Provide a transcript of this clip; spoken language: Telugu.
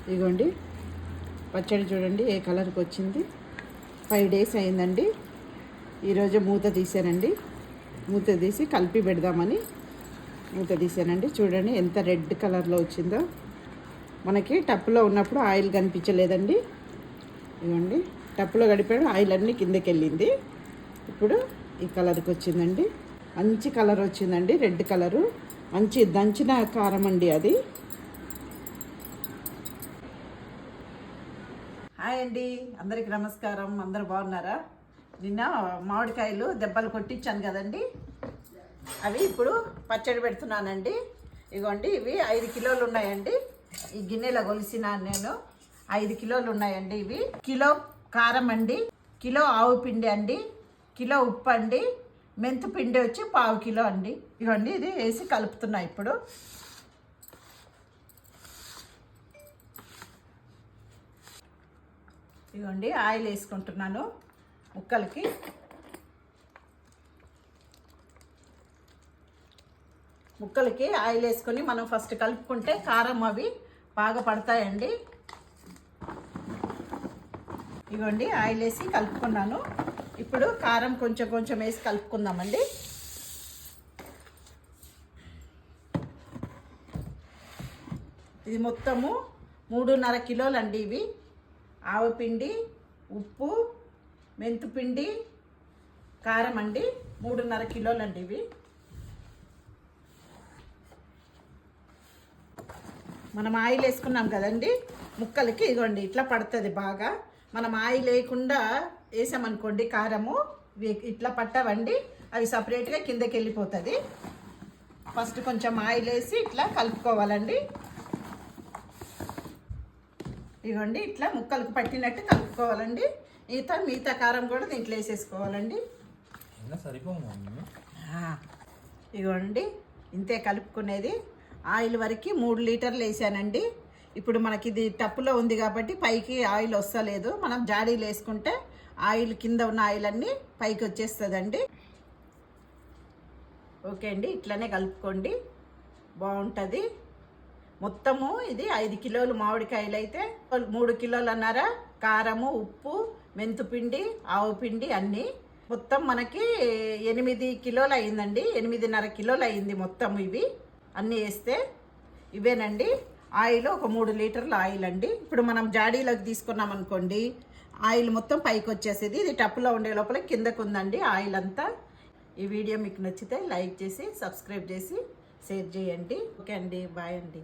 ఇదిగోండి పచ్చడి చూడండి ఏ కలర్కి వచ్చింది. 5 days అయిందండి. ఈరోజు మూత తీసానండి. మూత తీసి కలిపి పెడదామని మూత తీసానండి. చూడండి ఎంత రెడ్ కలర్లో వచ్చిందో. మనకి టప్పులో ఉన్నప్పుడు ఆయిల్ కనిపించలేదండి. ఇదిగోండి టప్పులో గడిపాడు, ఆయిల్ అన్నీ కిందకి వెళ్ళింది. ఇప్పుడు ఈ కలర్కి వచ్చిందండి. మంచి కలర్ వచ్చిందండి, రెడ్ కలరు. మంచి దంచిన కారం అండి అది. హాయ్ అండి, అందరికీ నమస్కారం. అందరు బాగున్నారా? నిన్న మామిడికాయలు దెబ్బలు కొట్టించాను కదండి, అవి ఇప్పుడు పచ్చడి పెడుతున్నానండి. ఇగోండి ఇవి 5 కిలోలు ఉన్నాయండి. ఈ గిన్నెలో కొలిసినాను నేను. 5 కిలోలు ఉన్నాయండి. ఇవి కిలో కారం అండి, కిలో ఆవు పిండి అండి, కిలో ఉప్పు అండి, మెంతు పిండి వచ్చి 1/4 కిలో అండి. ఇవన్నీ ఇది వేసి కలుపుతున్నా ఇప్పుడు. ఇదిగోండి ఆయిల్ వేసుకుంటున్నాను ముక్కలకి. ముక్కలకి ఆయిల్ వేసుకొని మనం ఫస్ట్ కలుపుకుంటే కారం అవి బాగా పడతాయండి. ఇదిగోండి ఆయిల్ వేసి కలుపుకున్నాను. ఇప్పుడు కారం కొంచెం కొంచెం వేసి కలుపుకుందామండి. ఇది మొత్తము 3.5 కిలోలు అండి. ఇవి ఆవపిండి, ఉప్పు, మెంతుపిండి, కారం అండి. 3.5 కిలోలు అండి ఇవి. మనం ఆయిల్ వేసుకున్నాం కదండి ముక్కలకి. ఇదిగోండి ఇట్లా పడుతుంది బాగా. మనం ఆయిల్ వేయకుండా వేసామనుకోండి కారము ఇట్లా పట్టవండి, అవి సపరేట్గా కిందకి వెళ్ళిపోతుంది. ఫస్ట్ కొంచెం ఆయిల్ వేసి ఇట్లా కలుపుకోవాలండి. ఇదిగోండి ఇట్లా ముక్కలకు పట్టినట్టు కలుపుకోవాలండి. మిగతా కారం కూడా దీంట్లో వేసేసుకోవాలండి. ఇదిగోండి ఇంతే కలుపుకునేది. ఆయిల్ వరకు 3 లీటర్లు వేసానండి. ఇప్పుడు మనకి ఇది టప్పులో ఉంది కాబట్టి పైకి ఆయిల్ వస్తలేదు. మనం జాడీలు వేసుకుంటే ఆయిల్ కింద ఉన్న ఆయిల్ అన్నీ పైకి వచ్చేస్తుందండి. ఓకే అండి, ఇట్లనే కలుపుకోండి, బాగుంటుంది. మొత్తము ఇది 5 కిలోలు మామిడికాయలు అయితే 3 కిలోలన్నర కారము, ఉప్పు, మెంతుపిండి, ఆవు పిండి అన్నీ మొత్తం మనకి 8 కిలోలు అయిందండి. 8.5 కిలోలు అయింది మొత్తం ఇవి అన్నీ వేస్తే. ఇవేనండి ఆయిల్ ఒక 3 లీటర్ల ఆయిల్ అండి. ఇప్పుడు మనం జాడీలోకి తీసుకున్నాం అనుకోండి ఆయిల్ మొత్తం పైకి వచ్చేసేది. ఇది టప్పులో ఉండే లోపల కిందకు ఉందండి ఆయిల్ అంతా. ఈ వీడియో మీకు నచ్చితే లైక్ చేసి సబ్స్క్రైబ్ చేసి షేర్ చేయండి. ఓకే అండి, బాయ్ అండి.